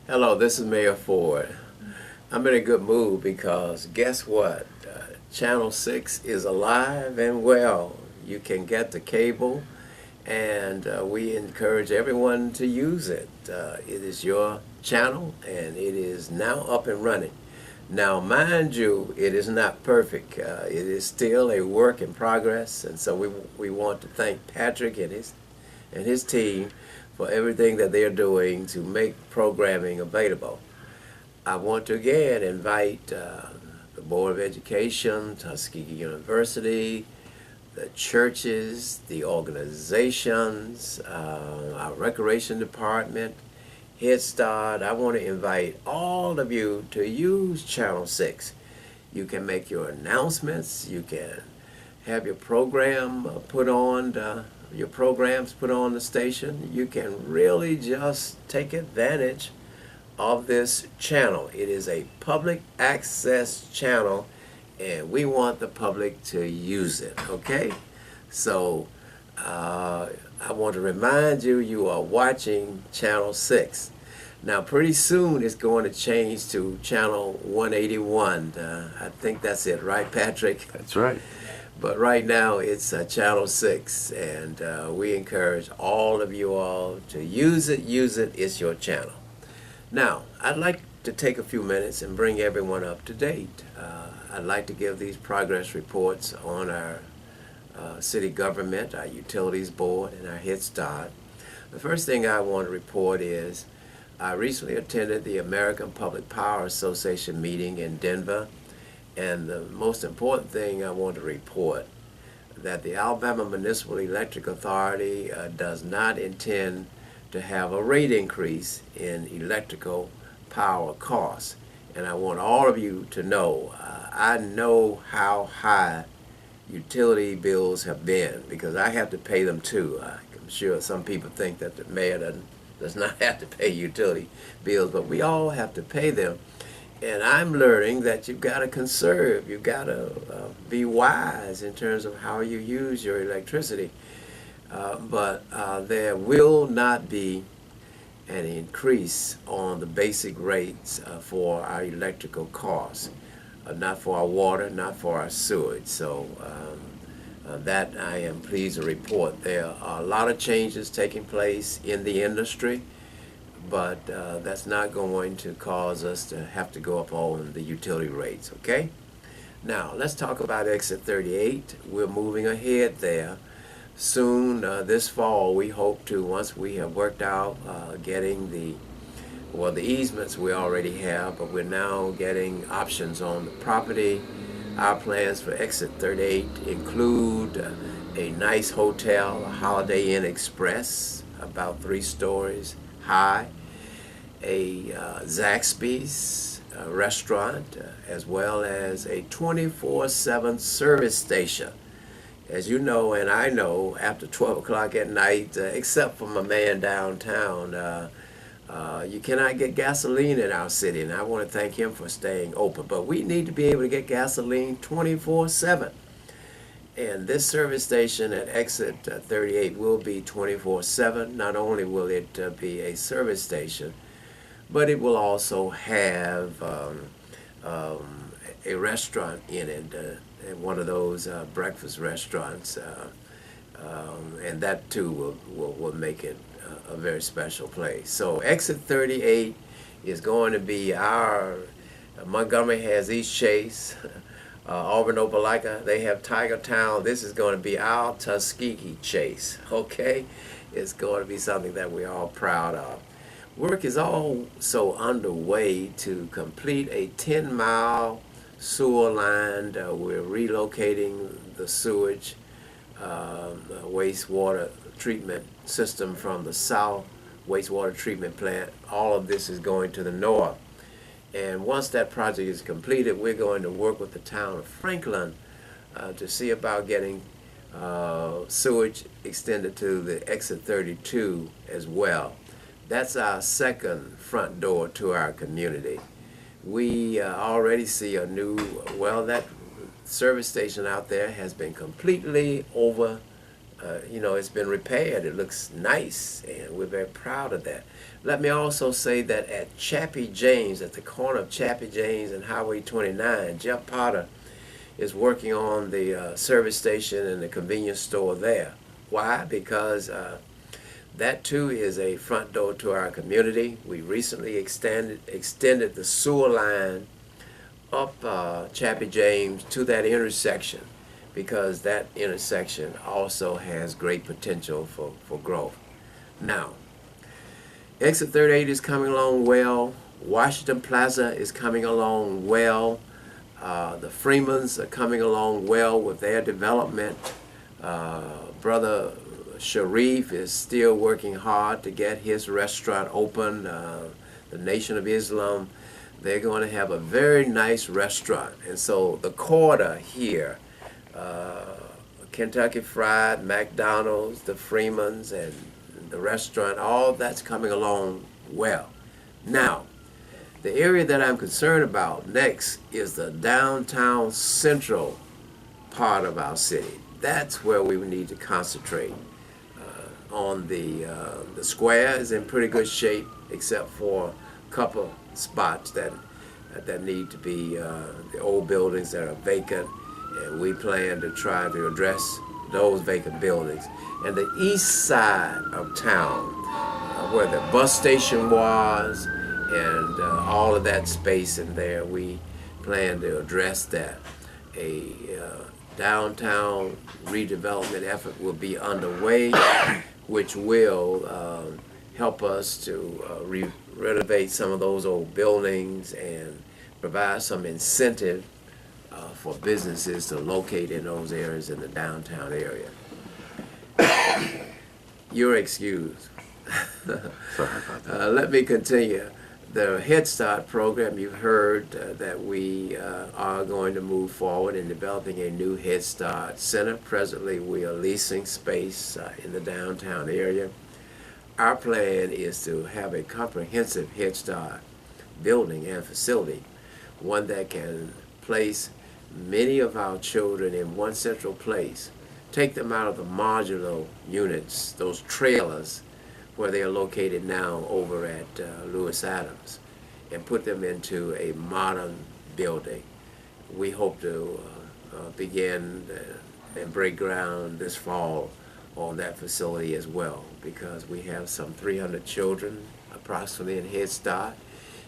Hello, this is Mayor Ford. I'm in a good mood because guess what? Channel 6 is alive and well. You can get the cable, and we encourage everyone to use it. It is your channel, and it is now up and running. Now, mind you, it is not perfect. It is still a work in progress, and so we want to thank Patrick and his team for everything that they're doing to make programming available. I want to again invite the Board of Education, Tuskegee University, the churches, the organizations, our recreation department, Head Start. I want to invite all of you to use Channel 6. You can make your announcements, you can have your program put on, your programs put on the station. You can really just take advantage of this channel. It is a public access channel, and we want the public to use it, okay? So I want to remind you, you are watching Channel 6. Now pretty soon it's going to change to Channel 181. I think that's it, right, Patrick? That's right. But right now it's Channel 6, and we encourage all of you all to use it. It's your channel. Now, I'd like to take a few minutes and bring everyone up to date. I'd like to give these progress reports on our city government, our utilities board, and our Head Start. The first thing I want to report is I recently attended the American Public Power Association meeting in Denver. And the most important thing I want to report, that the Alabama Municipal Electric Authority does not intend to have a rate increase in electrical power costs. And I want all of you to know, I know how high utility bills have been because I have to pay them too. I'm sure some people think that the mayor does not have to pay utility bills, but we all have to pay them. And I'm learning that you've got to conserve, you've got to be wise in terms of how you use your electricity. But there will not be an increase on the basic rates for our electrical costs, not for our water, not for our sewage. So that I am pleased to report. There are a lot of changes taking place in the industry, but that's not going to cause us to have to go up on the utility rates, okay? Now, let's talk about Exit 38. We're moving ahead there. Soon, this fall, we hope to, once we have worked out getting the easements we already have, but we're now getting options on the property. Our plans for Exit 38 include a nice hotel, a Holiday Inn Express, about 3 stories high, a Zaxby's restaurant, as well as a 24/7 service station. As you know, and I know, after 12 o'clock at night, except for my man downtown, you cannot get gasoline in our city, and I want to thank him for staying open. But we need to be able to get gasoline 24/7. And this service station at Exit 38 will be 24/7. Not only will it be a service station, but it will also have a restaurant in it, one of those breakfast restaurants, and that too will make it a very special place. So Exit 38 is going to be our, Montgomery has East Chase, Auburn, Opelika, they have Tiger Town. This is going to be our Tuskegee Chase, okay? It's going to be something that we're all proud of. Work is also underway to complete a 10-mile sewer line. We're relocating the sewage, wastewater treatment system from the south wastewater treatment plant. All of this is going to the north. And once that project is completed, we're going to work with the town of Franklin to see about getting sewage extended to the Exit 32 as well. That's our second front door to our community. We already see a new, that service station out there has been completely it's been repaired. It looks nice, and we're very proud of that. Let me also say that at Chappie James, at the corner of Chappie James and Highway 29, Jeff Potter is working on the service station and the convenience store there. Why? Because that too is a front door to our community. We recently extended the sewer line up Chappie James to that intersection, because that intersection also has great potential for growth. Now, Exit 38 is coming along well. Washington Plaza is coming along well. The Freemans are coming along well with their development. Brother Sharif is still working hard to get his restaurant open. The Nation of Islam, they're going to have a very nice restaurant. And so the quarter here, Kentucky Fried, McDonald's, the Freemans, and the restaurant, all that's coming along well. Now, the area that I'm concerned about next is the downtown central part of our city. That's where we need to concentrate. On the square is in pretty good shape, except for a couple spots that need to be the old buildings that are vacant, and we plan to try to address those vacant buildings. And the east side of town, where the bus station was, and all of that space in there, we plan to address that. A downtown redevelopment effort will be underway, which will help us to renovate some of those old buildings and provide some incentive for businesses to locate in those areas in the downtown area. You're excused. Sorry about that. Let me continue. The Head Start program, you've heard that we are going to move forward in developing a new Head Start center. Presently, we are leasing space in the downtown area. Our plan is to have a comprehensive Head Start building and facility, one that can place many of our children in one central place, take them out of the modular units, those trailers, where they are located now over at Lewis Adams, and put them into a modern building. We hope to begin and break ground this fall on that facility as well, because we have some 300 children approximately in Head Start,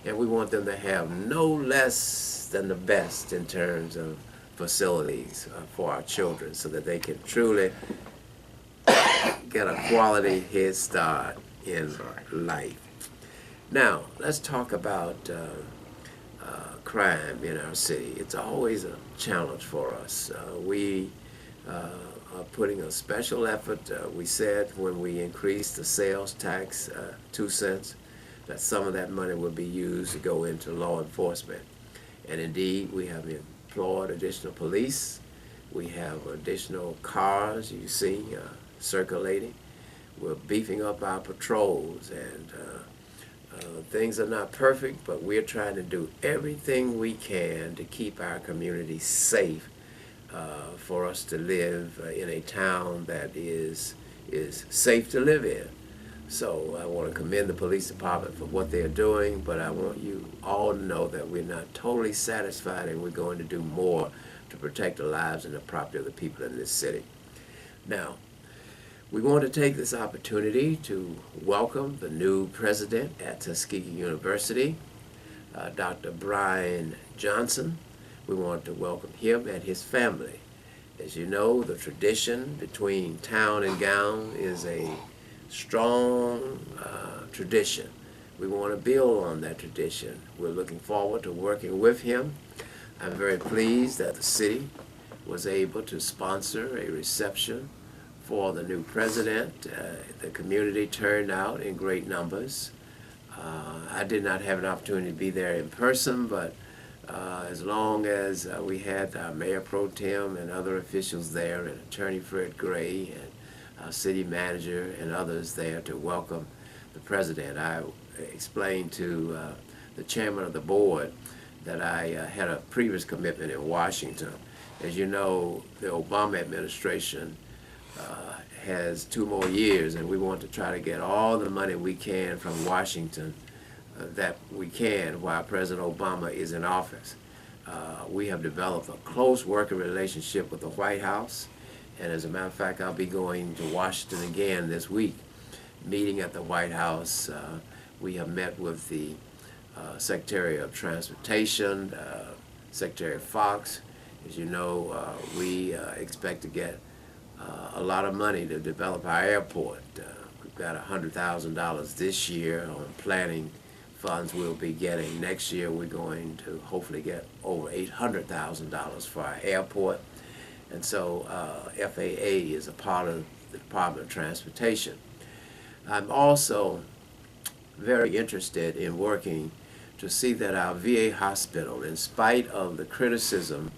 and we want them to have no less than the best in terms of facilities for our children, so that they can truly get a quality head start in life. Now, let's talk about crime in our city. It's always a challenge for us. We are putting a special effort. We said when we increased the sales tax 2 cents, that some of that money would be used to go into law enforcement. And indeed, we have employed additional police. We have additional cars, you see, circulating. We're beefing up our patrols, and things are not perfect, but we're trying to do everything we can to keep our community safe, for us to live in a town that is safe to live in. So I want to commend the police department for what they're doing, but I want you all to know that we're not totally satisfied, and we're going to do more to protect the lives and the property of the people in this city. Now, we want to take this opportunity to welcome the new president at Tuskegee University, Dr. Brian Johnson. We want to welcome him and his family. As you know, the tradition between town and gown is a strong tradition. We want to build on that tradition. We're looking forward to working with him. I'm very pleased that the city was able to sponsor a reception for the new president. The community turned out in great numbers. I did not have an opportunity to be there in person, but as long as we had our Mayor Pro Tem and other officials there, and Attorney Fred Gray, and our city manager and others there to welcome the president. I explained to the chairman of the board that I had a previous commitment in Washington. As you know, the Obama administration has 2 more years, and we want to try to get all the money we can from Washington that we can while President Obama is in office. We have developed a close working relationship with the White House, and as a matter of fact, I'll be going to Washington again this week, meeting at the White House. We have met with the Secretary of Transportation, Secretary Fox. As you know, we expect to get a lot of money to develop our airport. We've got $100,000 this year on planning funds we'll be getting. Next year we're going to hopefully get over $800,000 for our airport. And so FAA is a part of the Department of Transportation. I'm also very interested in working to see that our VA hospital, in spite of the criticism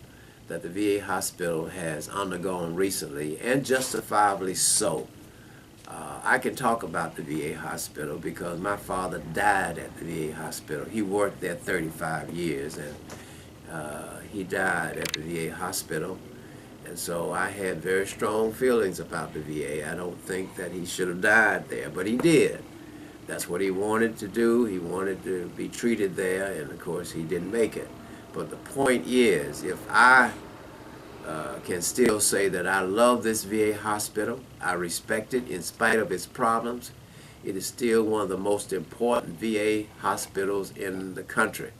that the VA hospital has undergone recently, and justifiably so. I can talk about the VA hospital because my father died at the VA hospital. He worked there 35 years, and he died at the VA hospital. And so I had very strong feelings about the VA. I don't think that he should have died there, but he did. That's what he wanted to do. He wanted to be treated there, and of course he didn't make it. But the point is, if I can still say that I love this VA hospital, I respect it in spite of its problems, it is still one of the most important VA hospitals in the country.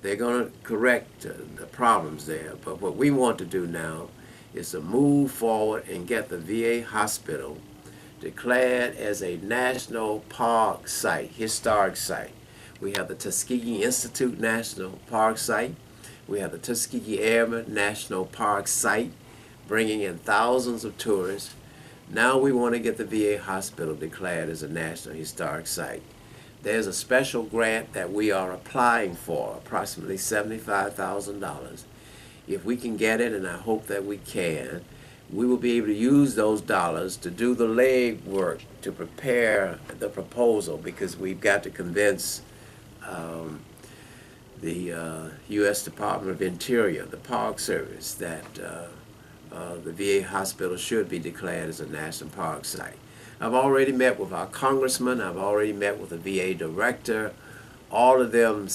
They're going to correct the problems there, but what we want to do now is to move forward and get the VA hospital declared as a national park site, historic site. We have the Tuskegee Institute National Park Site. We have the Tuskegee Airmen National Park Site, bringing in thousands of tourists. Now we want to get the VA hospital declared as a national historic site. There's a special grant that we are applying for, approximately $75,000. If we can get it, and I hope that we can, we will be able to use those dollars to do the leg work to prepare the proposal, because we've got to convince the U.S. Department of Interior, the Park Service, that the VA hospital should be declared as a national park site. I've already met with our congressman. I've already met with the VA director. All of them,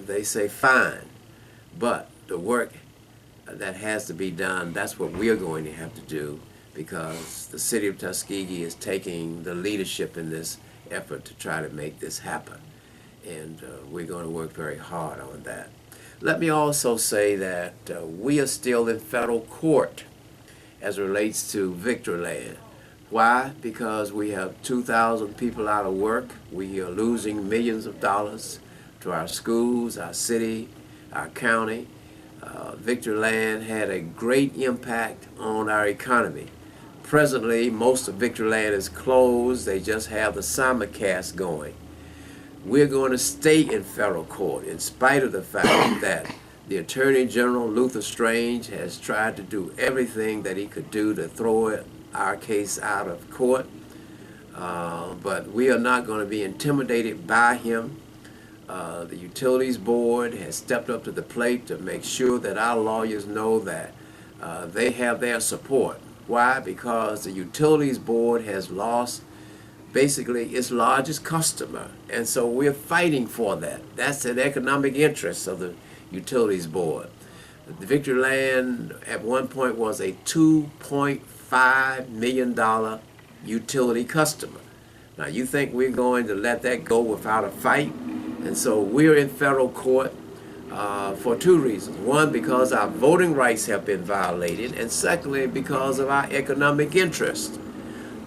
they say fine, but the work that has to be done, that's what we're going to have to do, because the city of Tuskegee is taking the leadership in this effort to try to make this happen. And we're going to work very hard on that. Let me also say that we are still in federal court as it relates to Victoryland. Why? Because we have 2,000 people out of work. We are losing millions of dollars to our schools, our city, our county. Victoryland had a great impact on our economy. Presently, most of Victoryland is closed. They just have the simulcast going. We're going to stay in federal court in spite of the fact that the Attorney General, Luther Strange, has tried to do everything that he could do to throw our case out of court. But we are not going to be intimidated by him. The Utilities Board has stepped up to the plate to make sure that our lawyers know that they have their support. Why? Because the Utilities Board has lost basically its largest customer, and so we're fighting for that. That's an economic interest of the Utilities Board. The Victoryland at one point was a $2.5 million utility customer. Now you think we're going to let that go without a fight? And so we're in federal court for 2 reasons. One, because our voting rights have been violated, and secondly, because of our economic interest.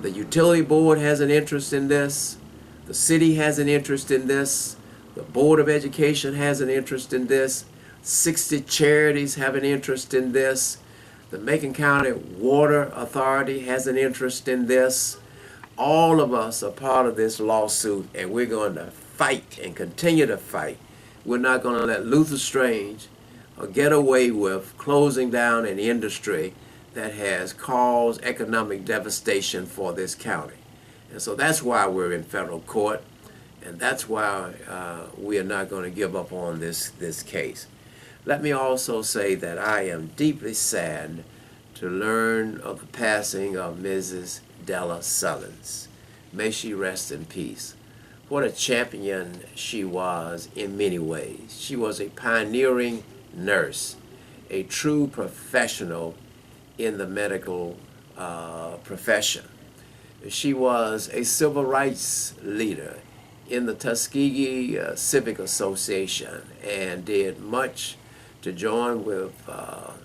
The Utility Board has an interest in this. The city has an interest in this. The Board of Education has an interest in this. 60 charities have an interest in this. The Macon County Water Authority has an interest in this. All of us are part of this lawsuit, and we're going to fight and continue to fight. We're not going to let Luther Strange get away with closing down an industry that has caused economic devastation for this county. And so that's why we're in federal court, and that's why we are not going to give up on this case. Let me also say that I am deeply saddened to learn of the passing of Mrs. Delle Sullins. May she rest in peace. What a champion she was in many ways. She was a pioneering nurse, a true professional in the medical profession. She was a civil rights leader in the Tuskegee Civic Association and did much to join with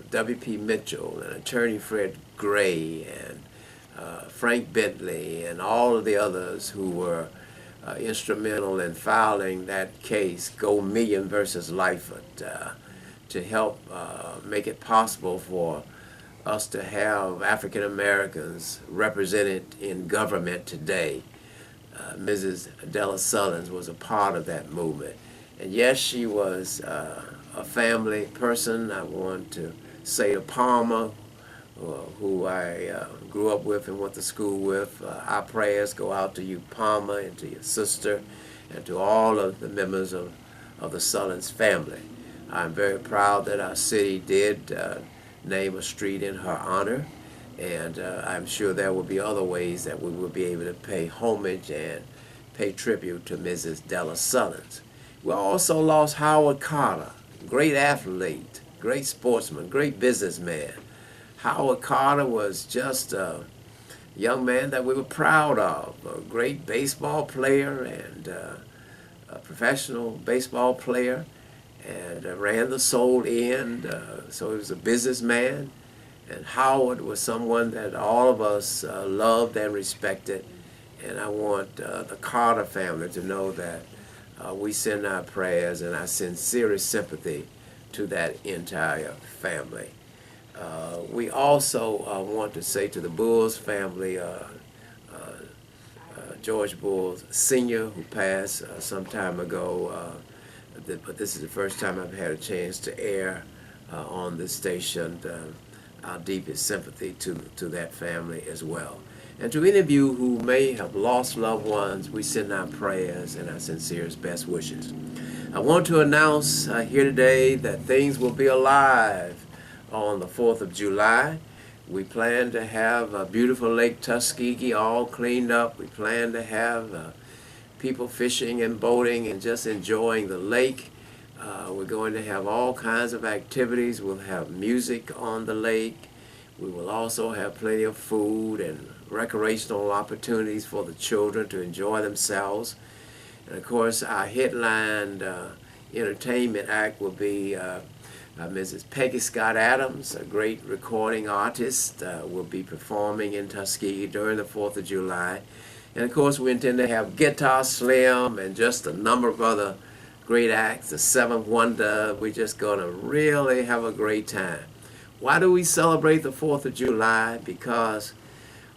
W.P. Mitchell and Attorney Fred Gray and Frank Bentley and all of the others who were instrumental in filing that case, Go Million versus Lightfoot, to help make it possible for us to have African Americans represented in government today. Mrs. Delle Sullins was a part of that movement. And yes, she was a family person. I want to say to Palmer, who I grew up with and went to school with, our prayers go out to you, Palmer, and to your sister, and to all of the members of the Sullins family. I'm very proud that our city did name a street in her honor, and I'm sure there will be other ways that we will be able to pay homage and pay tribute to Mrs. Delle Sullins. We also lost Howard Carter, great athlete, great sportsman, great businessman. Howard Carter was just a young man that we were proud of, a great baseball player and a professional baseball player, and ran the Soul Inn, so he was a businessman. And Howard was someone that all of us loved and respected, and I want the Carter family to know that we send our prayers and our sincerest sympathy to that entire family. We also want to say to the Bulls family, George Bulls Sr., who passed some time ago, but this is the first time I've had a chance to air on this station. Our deepest sympathy to that family as well. And to any of you who may have lost loved ones, we send our prayers and our sincerest best wishes. I want to announce here today that things will be alive on the 4th of July. We plan to have beautiful Lake Tuskegee all cleaned up. We plan to have people fishing and boating and just enjoying the lake. We're going to have all kinds of activities. We'll have music on the lake. We will also have plenty of food and recreational opportunities for the children to enjoy themselves. And of course, our headline entertainment act will be Mrs. Peggy Scott Adams, a great recording artist, will be performing in Tuskegee during the 4th of July. And of course, we intend to have Guitar Slim and just a number of other great acts, the Seventh Wonder. We're just going to really have a great time. Why do we celebrate the 4th of July? Because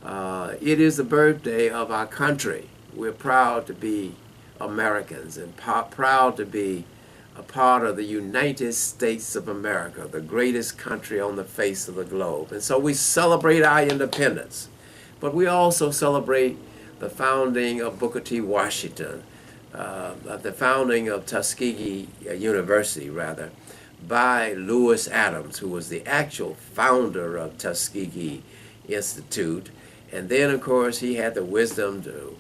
it is the birthday of our country. We're proud to be Americans and proud to be a part of the United States of America, the greatest country on the face of the globe. And so we celebrate our independence, but we also celebrate the founding of Booker T. Washington, the founding of Tuskegee University, rather, by Lewis Adams, who was the actual founder of Tuskegee Institute. And then, of course, he had the wisdom to,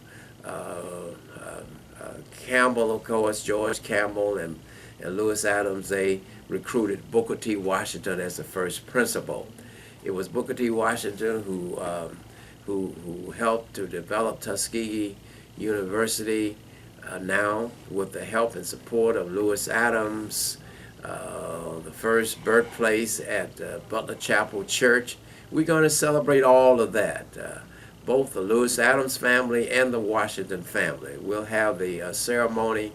Campbell, of course, George Campbell and Lewis Adams, they recruited Booker T. Washington as the first principal. It was Booker T. Washington who helped to develop Tuskegee University now with the help and support of Lewis Adams, the first birthplace at Butler Chapel Church. We're going to celebrate all of that, both the Lewis Adams family and the Washington family. We'll have the ceremony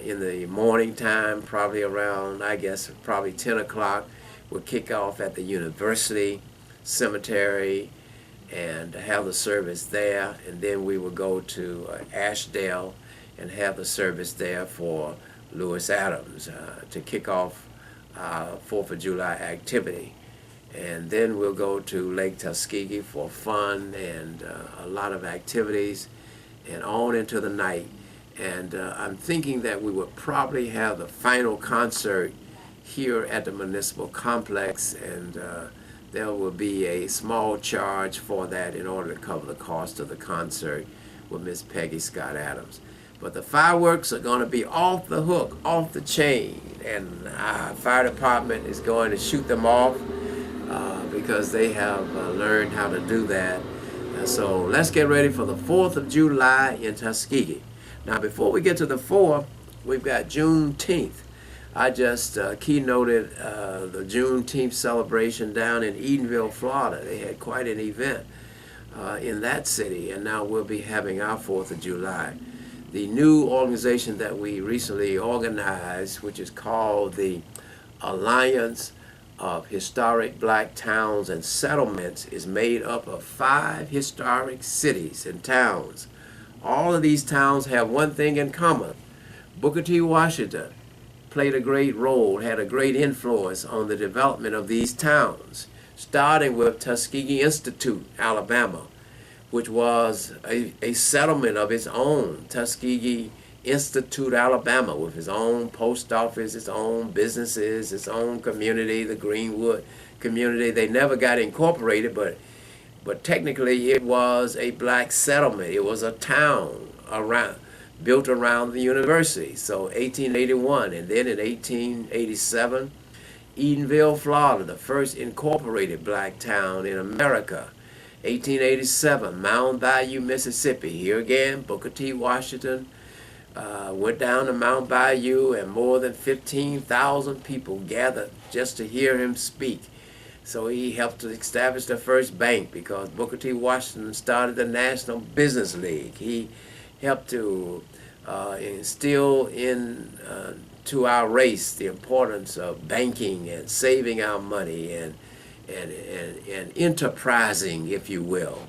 in the morning time, probably around, I guess, probably 10 o'clock. We'll kick off at the University Cemetery and have the service there, and then we will go to Ashdale and have the service there for Lewis Adams to kick off our 4th of July activity. And then we'll go to Lake Tuskegee for fun and a lot of activities and on into the night. And I'm thinking that we would probably have the final concert here at the Municipal Complex, and there will be a small charge for that in order to cover the cost of the concert with Miss Peggy Scott Adams. But the fireworks are going to be off the hook, off the chain, and our fire department is going to shoot them off because they have learned how to do that. So let's get ready for the 4th of July in Tuskegee. Now, before we get to the 4th, we've got Juneteenth. I just keynoted the Juneteenth celebration down in Edenville, Florida. They had quite an event in that city, and now we'll be having our 4th of July. The new organization that we recently organized, which is called the Alliance of Historic Black Towns and Settlements, is made up of 5 historic cities and towns. All of these towns have one thing in common. Booker T. Washington played a great role, had a great influence on the development of these towns, starting with Tuskegee Institute, Alabama, which was a settlement of its own. Tuskegee Institute, Alabama, with its own post office, its own businesses, its own community, the Greenwood community. They never got incorporated, but technically it was a black settlement. It was a town built around the university. So 1881, and then in 1887, Edenville, Florida, the first incorporated black town in America. 1887, Mound Bayou, Mississippi. Here again, Booker T. Washington went down to Mound Bayou, and more than 15,000 people gathered just to hear him speak. So he helped to establish the first bank because Booker T. Washington started the National Business League. He helped to instill to our race the importance of banking and saving our money and enterprising, if you will.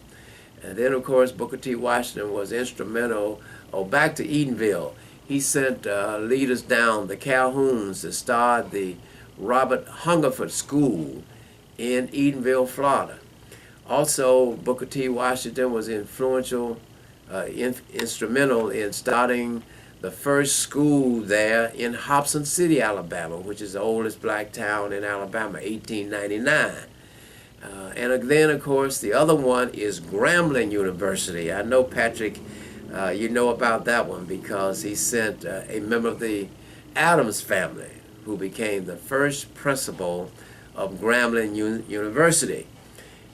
And then, of course, Booker T. Washington was instrumental. Back to Edenville, he sent leaders down, the Calhouns, to start the Robert Hungerford School in Edenville, Florida. Also, Booker T. Washington was instrumental in starting the first school there in Hobson City, Alabama, which is the oldest black town in Alabama, 1899. And then, of course, the other one is Grambling University. I know, Patrick, you know about that one because he sent a member of the Adams family who became the first principal of Grambling University.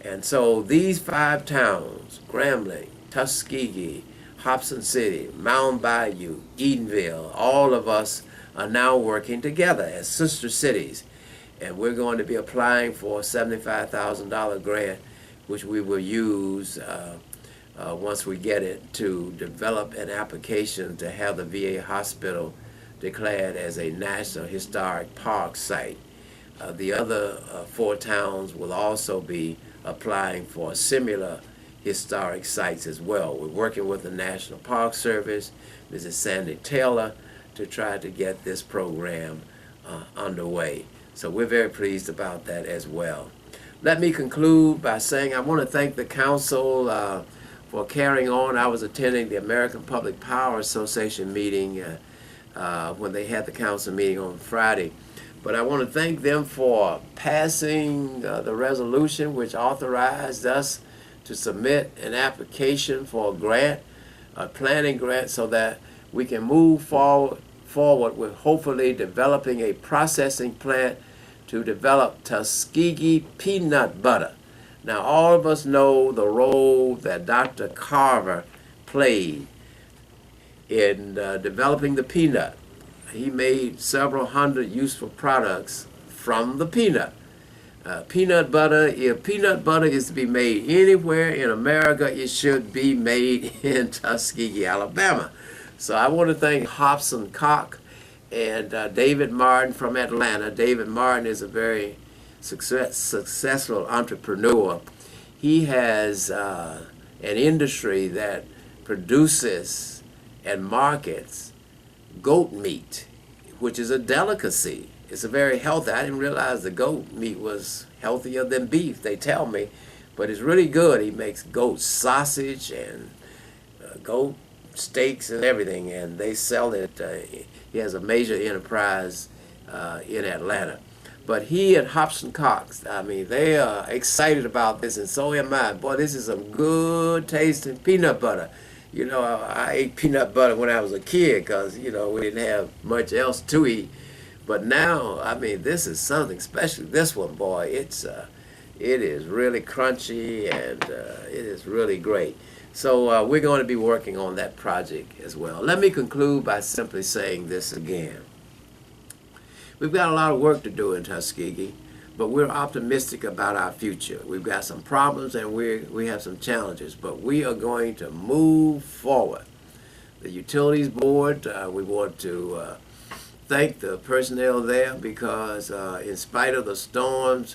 And so these 5 towns, Grambling, Tuskegee, Hobson City, Mound Bayou, Edenville, all of us are now working together as sister cities. And we're going to be applying for a $75,000 grant, which we will use once we get it, to develop an application to have the VA hospital declared as a National Historic Park site. The other 4 towns will also be applying for similar historic sites as well. We're working with the National Park Service, Mrs. Sandy Taylor, to try to get this program underway. So we're very pleased about that as well. Let me conclude by saying I want to thank the council for carrying on. I was attending the American Public Power Association meeting when they had the council meeting on Friday. But I want to thank them for passing the resolution which authorized us to submit an application for a grant, a planning grant, so that we can move forward with hopefully developing a processing plant to develop Tuskegee peanut butter. Now, all of us know the role that Dr. Carver played in developing the peanut. He made several hundred useful products from the peanut. Peanut butter, if peanut butter is to be made anywhere in America, it should be made in Tuskegee, Alabama. So I want to thank Hobson Cock and David Martin from Atlanta. David Martin is a very successful entrepreneur. He has an industry that produces and markets goat meat, which is a delicacy. It's a very healthy. I didn't realize the goat meat was healthier than beef, they tell me, but it's really good. He makes goat sausage and goat steaks and everything, and they sell it. He has a major enterprise in Atlanta. But he and Hobson Cox, I mean, they are excited about this, and so am I. Boy, this is some good tasting peanut butter. You know, I ate peanut butter when I was a kid because, you know, we didn't have much else to eat. But now, I mean, this is something, especially this one, boy. It is really crunchy, and it is really great. So we're going to be working on that project as well. Let me conclude by simply saying this again. We've got a lot of work to do in Tuskegee, but we're optimistic about our future. We've got some problems and we have some challenges, but we are going to move forward. The Utilities Board, we want to thank the personnel there because in spite of the storms,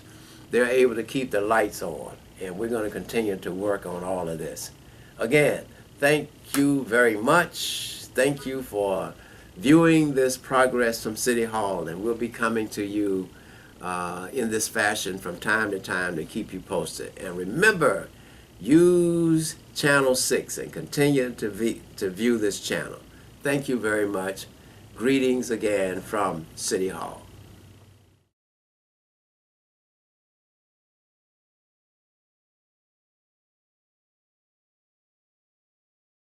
they're able to keep the lights on, and we're going to continue to work on all of this. Again, thank you very much. Thank you for viewing this progress from City Hall, and we'll be coming to you in this fashion from time to time to keep you posted. And remember, use Channel 6 and continue to view this channel. Thank you very much. Greetings again from City Hall.